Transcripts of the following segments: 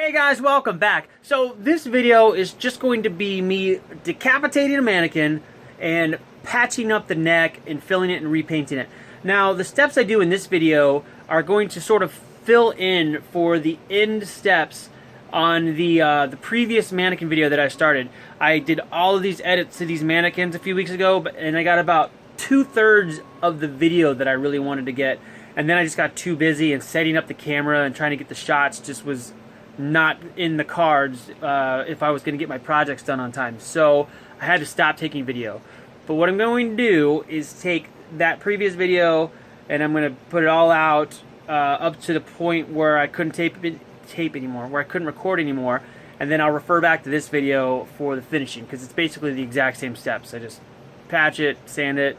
Hey guys, welcome back. So this video is just going to be me decapitating a mannequin and patching up the neck and filling it and repainting it. Now the steps I do in this video are going to sort of fill in for the end steps on the previous mannequin video that I started. I did all of these edits to these mannequins a few weeks ago, and I got about 2/3 of the video that I really wanted to get. And then I just got too busy, and setting up the camera and trying to get the shots just was not in the cards if I was going to get my projects done on time. So I had to stop taking video. But what I'm going to do is take that previous video and I'm going to put it all out up to the point where I couldn't tape anymore, where I couldn't record anymore, and then I'll refer back to this video for the finishing, because it's basically the exact same steps. I just patch it, sand it,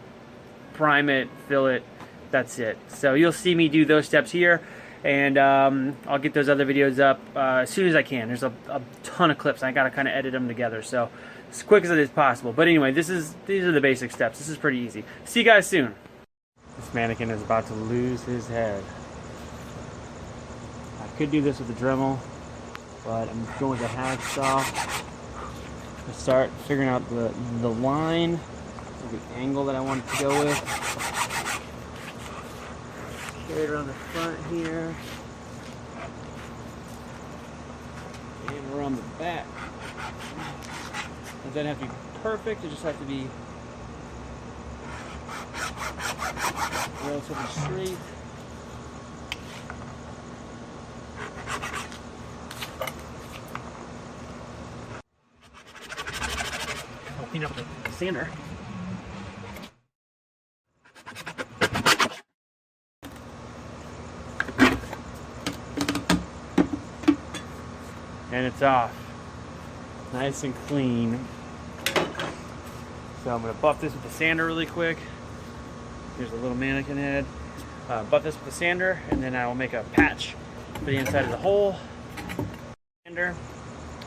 prime it, fill it, that's it. So you'll see me do those steps here, and I'll get those other videos up as soon as I can. There's a ton of clips. I gotta kind of edit them together, so as quick as it is possible. But anyway, these are the basic steps. This is pretty easy. See you guys soon. This mannequin is about to lose his head. I could do this with a Dremel, but I'm going with a hacksaw to start figuring out the line, the angle that I want it to go with. Straight around the front here, and around the back. It doesn't have to be perfect, it just has to be relatively straight. I'll clean up the sander. And it's off. Nice and clean. So I'm going to buff this with the sander really quick. Here's a little mannequin head. Buff this with the sander, and then I will make a patch for the inside of the hole. Sander.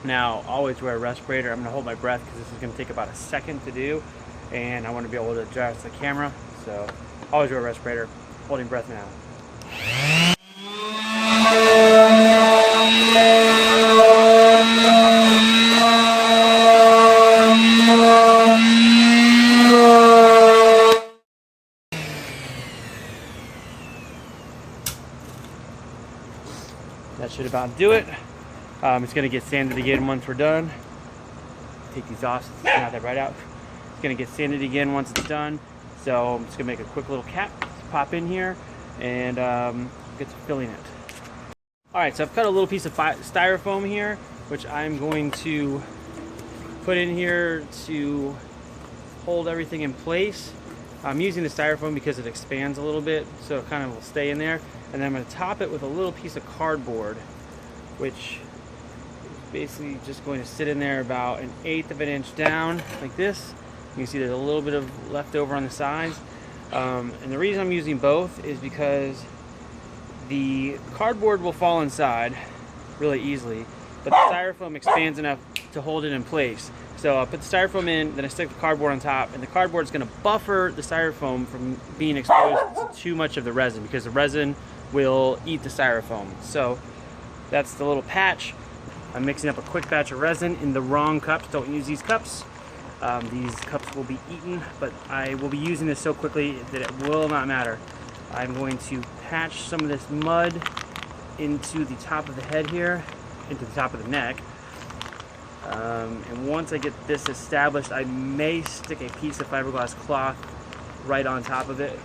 Now, always wear a respirator. I'm going to hold my breath because this is going to take about a second to do, and I want to be able to adjust the camera. So always wear a respirator. Holding breath now. That should about do it. It's going to get sanded again once we're done. Take these off so it's not that right out. It's going to get sanded again once it's done. So I'm just going to make a quick little cap to pop in here and get to filling it. Alright, so I've cut a little piece of styrofoam here, which I'm going to put in here to hold everything in place. I'm using the styrofoam because it expands a little bit, so it kind of will stay in there. And then I'm going to top it with a little piece of cardboard, which is basically just going to sit in there about 1/8 of an inch down, like this. You can see there's a little bit of leftover on the sides. And the reason I'm using both is because the cardboard will fall inside really easily, but the styrofoam expands enough to hold it in place. So I'll put the styrofoam in, then I stick the cardboard on top, and the cardboard is going to buffer the styrofoam from being exposed to too much of the resin, because the resin will eat the styrofoam. So that's the little patch. I'm mixing up a quick batch of resin in the wrong cups. Don't use these cups. These cups will be eaten, but I will be using this so quickly that it will not matter. I'm going to patch some of this mud into the top of the head here, into the top of the neck. And once I get this established, I may stick a piece of fiberglass cloth right on top of it,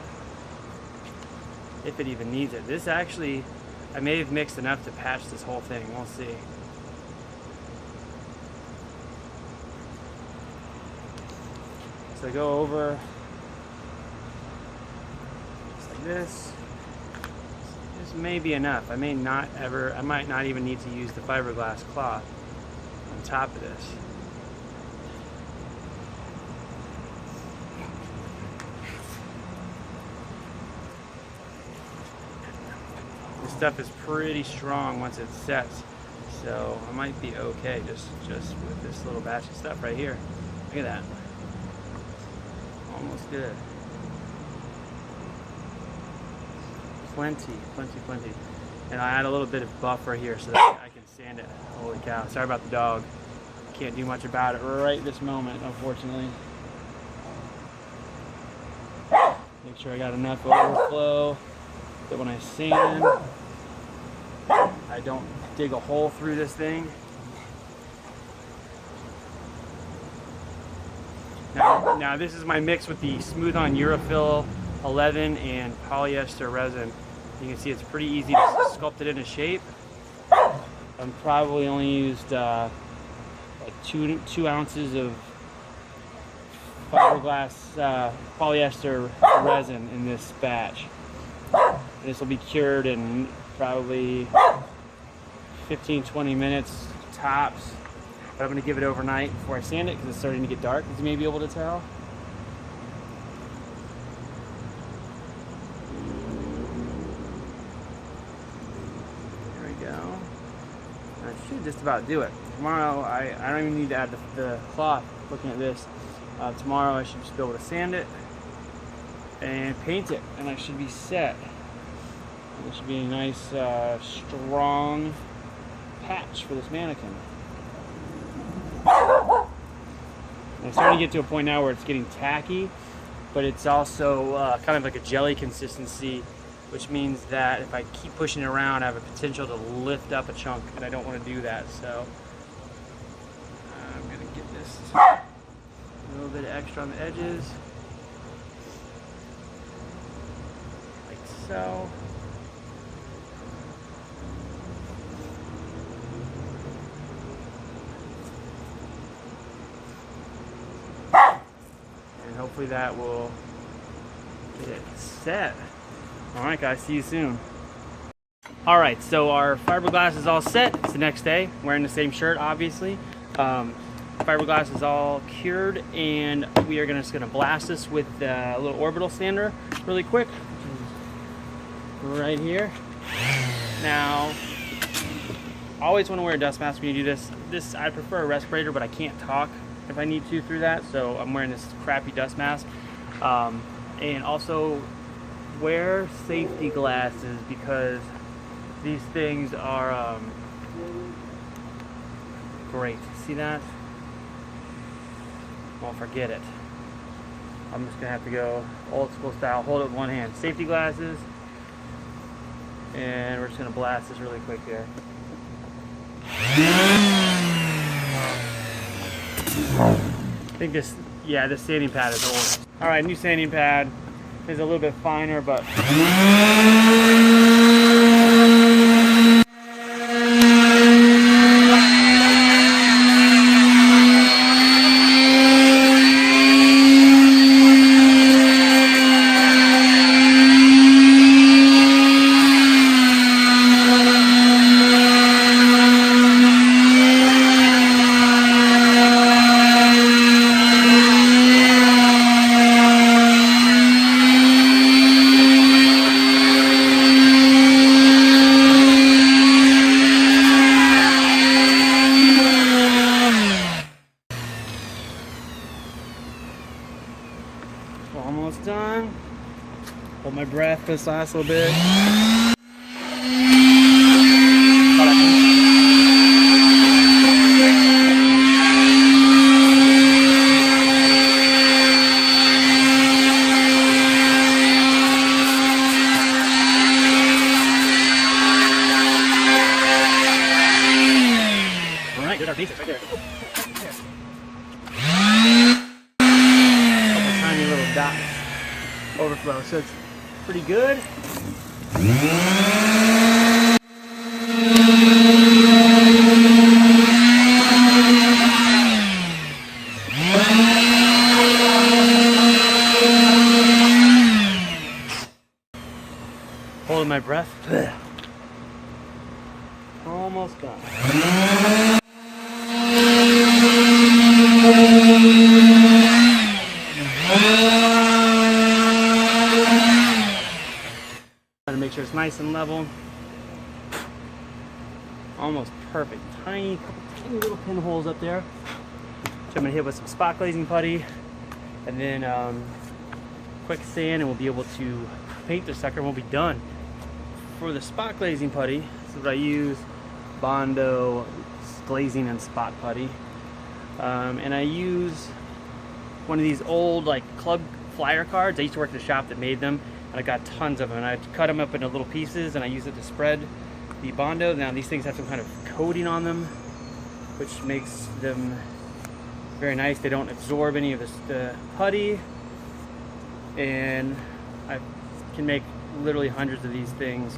if it even needs it. This actually, I may have mixed enough to patch this whole thing. We'll see. So I go over just like this. This may be enough. I might not even need to use the fiberglass cloth on top of this. This stuff is pretty strong once it sets, so I might be okay just with this little batch of stuff right here. Look at that. Almost good. Plenty. And I add a little bit of buffer here so that I can sand Sand it. Holy cow. Sorry about the dog. Can't do much about it right this moment, unfortunately. Make sure I got enough overflow that when I sand, I don't dig a hole through this thing. Now this is my mix with the Smooth On Urafil 11 and polyester resin. You can see it's pretty easy to sculpt it into shape. I'm probably only used like two ounces of fiberglass polyester resin in this batch. This will be cured in probably 15-20 minutes tops. But I'm going to give it overnight before I sand it because it's starting to get dark, as you may be able to tell. There we go. That should just about do it. Tomorrow, I don't even need to add the cloth. Looking at this, tomorrow I should just be able to sand it and paint it, and I should be set. It should be a nice, strong patch for this mannequin. I'm starting to get to a point now where it's getting tacky, but it's also kind of like a jelly consistency, which means that if I keep pushing it around, I have a potential to lift up a chunk, and I don't want to do that. So I'm going to get this a little bit extra on the edges, like so. Hopefully that will get it set. Alright guys, see you soon. Alright, so our fiberglass is all set. It's the next day. I'm wearing the same shirt, obviously. Fiberglass is all cured, and we are just going to blast this with a little orbital sander really quick. Right here. Now, always want to wear a dust mask when you do this. I prefer a respirator, but I can't talk if I need to through that, so I'm wearing this crappy dust mask. And also wear safety glasses, because these things are great. See that? Won't forget it. I'm just gonna have to go old school style, hold it with one hand. Safety glasses, and we're just gonna blast this really quick here. I think this sanding pad is old. Alright, new sanding pad is a little bit finer, but almost done. Hold my breath this last little bit. All right, good, our basics right there. Tiny little dots overflow, so it's pretty good. Holding my breath. Almost done. Try to make sure it's nice and level. Almost perfect. Tiny little pinholes up there. So I'm gonna hit with some spot glazing putty, and then quick sand, and we'll be able to paint the sucker and we'll be done. For the spot glazing putty, this is what I use. Bondo glazing and spot putty. And I use one of these old like club flyer cards. I used to work at a shop that made them, and I got tons of them, and I cut them up into little pieces and I use it to spread the Bondo. Now these things have some kind of coating on them which makes them very nice. They don't absorb any of the putty, and I can make literally hundreds of these things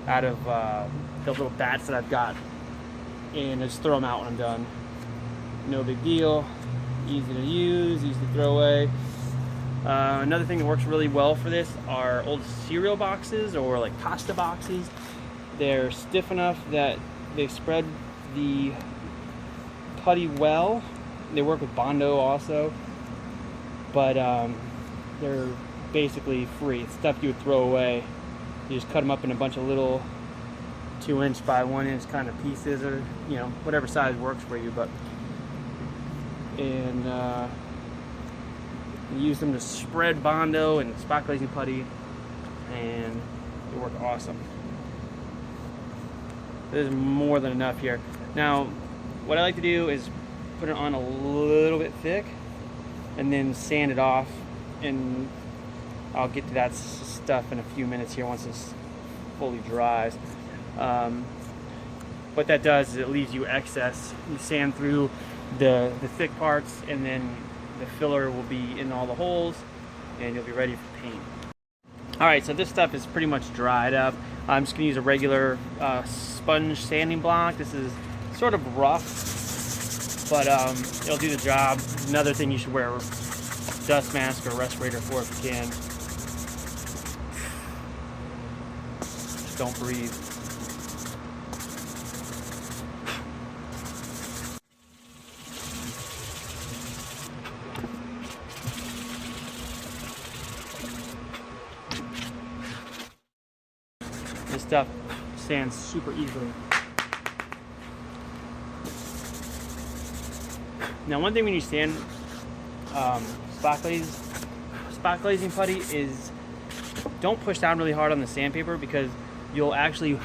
out of the little bats that I've got, and I just throw them out when I'm done. No big deal, easy to use, easy to throw away. Another thing that works really well for this are old cereal boxes or like pasta boxes. They're stiff enough that they spread the putty well. They work with Bondo also, but they're basically free. It's stuff you would throw away. You just cut them up in a bunch of little 2-inch by 1-inch kind of pieces, or you know, whatever size works for you. But you use them to spread Bondo and spot glazing putty, and they work awesome. There's more than enough here. Now, what I like to do is put it on a little bit thick and then sand it off, and I'll get to that stuff in a few minutes here once this fully dries. What that does is it leaves you excess. You sand through the thick parts, and then the filler will be in all the holes, and you'll be ready for paint. Alright, so this stuff is pretty much dried up. I'm just going to use a regular sponge sanding block. This is sort of rough, but it'll do the job. Another thing you should wear a dust mask or respirator for if you can. Just don't breathe. This stuff sands super easily. Now, one thing when you sand spot glazing putty is don't push down really hard on the sandpaper, because you'll actually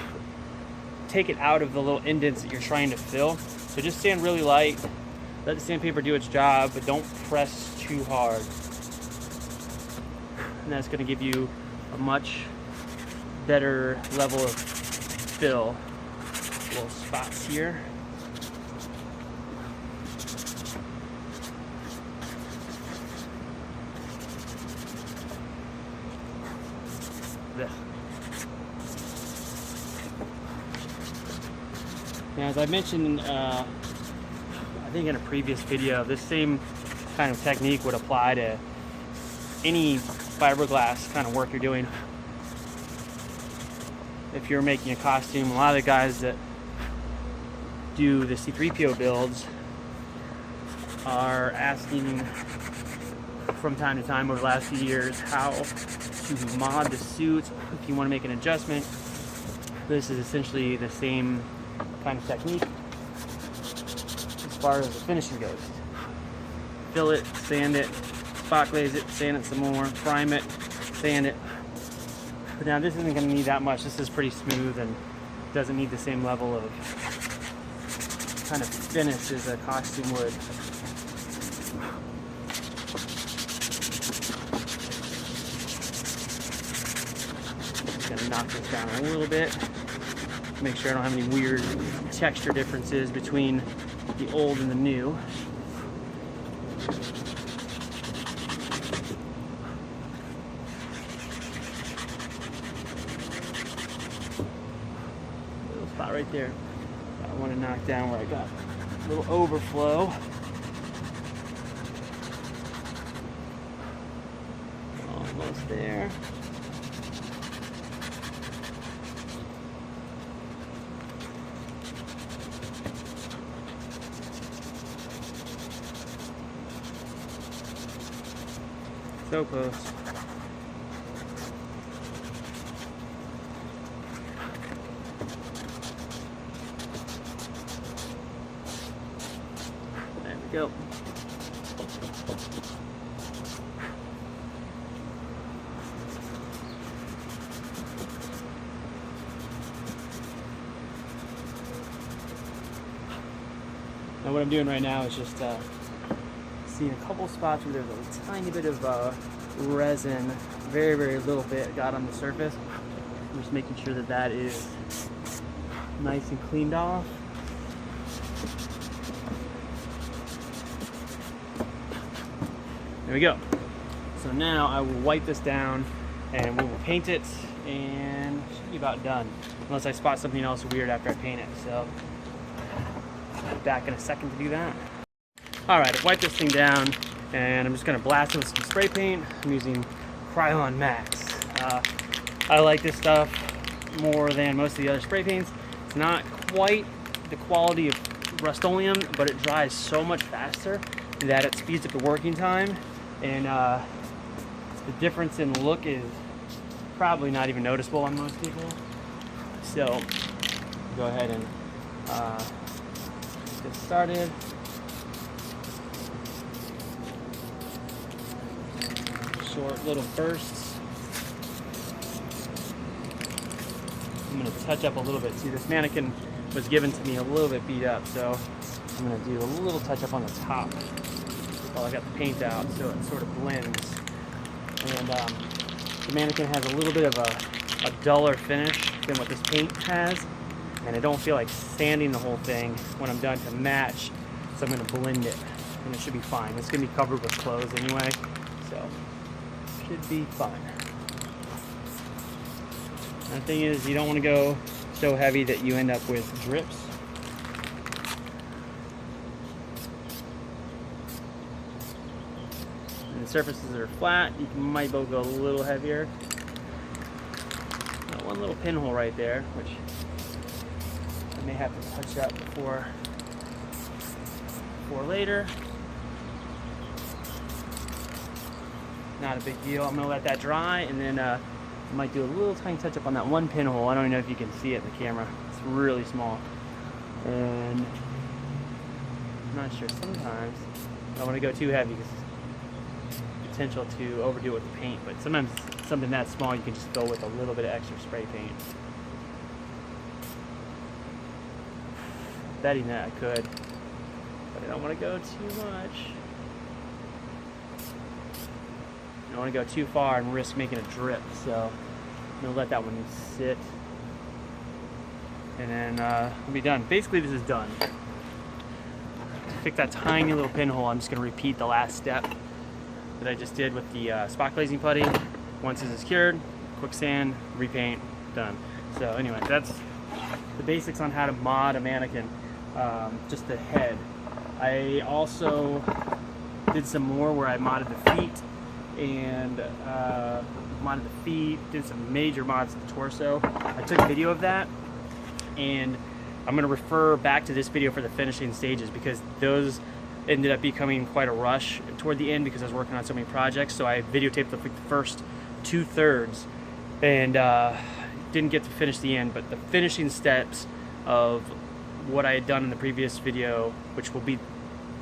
take it out of the little indents that you're trying to fill. So just sand really light, let the sandpaper do its job, but don't press too hard. And that's going to give you a much better level of fill. Little spots here. There. Now, as I mentioned, I think in a previous video, this same kind of technique would apply to any fiberglass kind of work you're doing. If you're making a costume, a lot of the guys that do the C3PO builds are asking from time to time over the last few years how to mod the suit. If you want to make an adjustment, this is essentially the same kind of technique as far as the finishing goes. Fill it, sand it, spot glaze it, sand it some more, prime it, sand it. But now this isn't going to need that much. This is pretty smooth and doesn't need the same level of kind of finish as a costume would. Just going to knock this down a little bit. Make sure I don't have any weird texture differences between the old and the new. Spot right there. I want to knock down where I got a little overflow. Almost there. So close. There we go. And what I'm doing right now is just seeing a couple spots where there's a tiny bit of resin, very little bit got on the surface. I'm just making sure that that is nice and cleaned off. There we go. So now I will wipe this down and we will paint it, and it should be about done. Unless I spot something else weird after I paint it. So I'll be back in a second to do that. Alright, I've wiped this thing down and I'm just going to blast it with some spray paint. I'm using Krylon Max. I like this stuff more than most of the other spray paints. It's not quite the quality of Rust-Oleum, but it dries so much faster that it speeds up the working time, and the difference in look is probably not even noticeable on most people. So go ahead and get started. Short little bursts. I'm going to touch up a little bit. See, this mannequin was given to me a little bit beat up, so I'm going to do a little touch up on the top while I got the paint out so it sort of blends. And the mannequin has a little bit of a duller finish than what this paint has, and I don't feel like sanding the whole thing when I'm done to match, so I'm going to blend it, and it should be fine. It's going to be covered with clothes anyway, so should be fine. And the thing is, you don't want to go so heavy that you end up with drips. And the surfaces that are flat, you might both go a little heavier. Got one little pinhole right there, which I may have to touch up for later. Not a big deal. I'm gonna let that dry, and then I might do a little tiny touch up on that one pinhole. I don't even know if you can see it in the camera. It's really small, and I'm not sure. Sometimes I don't want to go too heavy because potential to overdo it with the paint, but sometimes something that small you can just go with a little bit of extra spray paint. Betting that I could, but I don't want to go too much. I don't want to go too far and risk making a drip, so I'm going to let that one sit, and then we'll be done. Basically, this is done. To fix that tiny little pinhole, I'm just going to repeat the last step that I just did with the spot glazing putty. Once this is cured, quick sand, repaint, done. So anyway, that's the basics on how to mod a mannequin, just the head. I also did some more where I modded the feet, and modded the feet, did some major mods to the torso. I took a video of that, and I'm going to refer back to this video for the finishing stages because those ended up becoming quite a rush toward the end because I was working on so many projects. So I videotaped the first 2/3 and didn't get to finish the end, but the finishing steps of what I had done in the previous video, which will be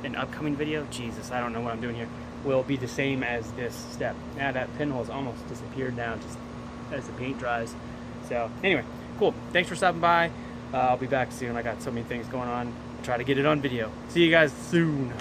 an upcoming video, Jesus, I don't know what I'm doing here, will be the same as this step. Now that pinhole has almost disappeared now just as the paint dries. So anyway, cool. Thanks for stopping by. I'll be back soon. I got so many things going on. Try to get it on video. See you guys soon.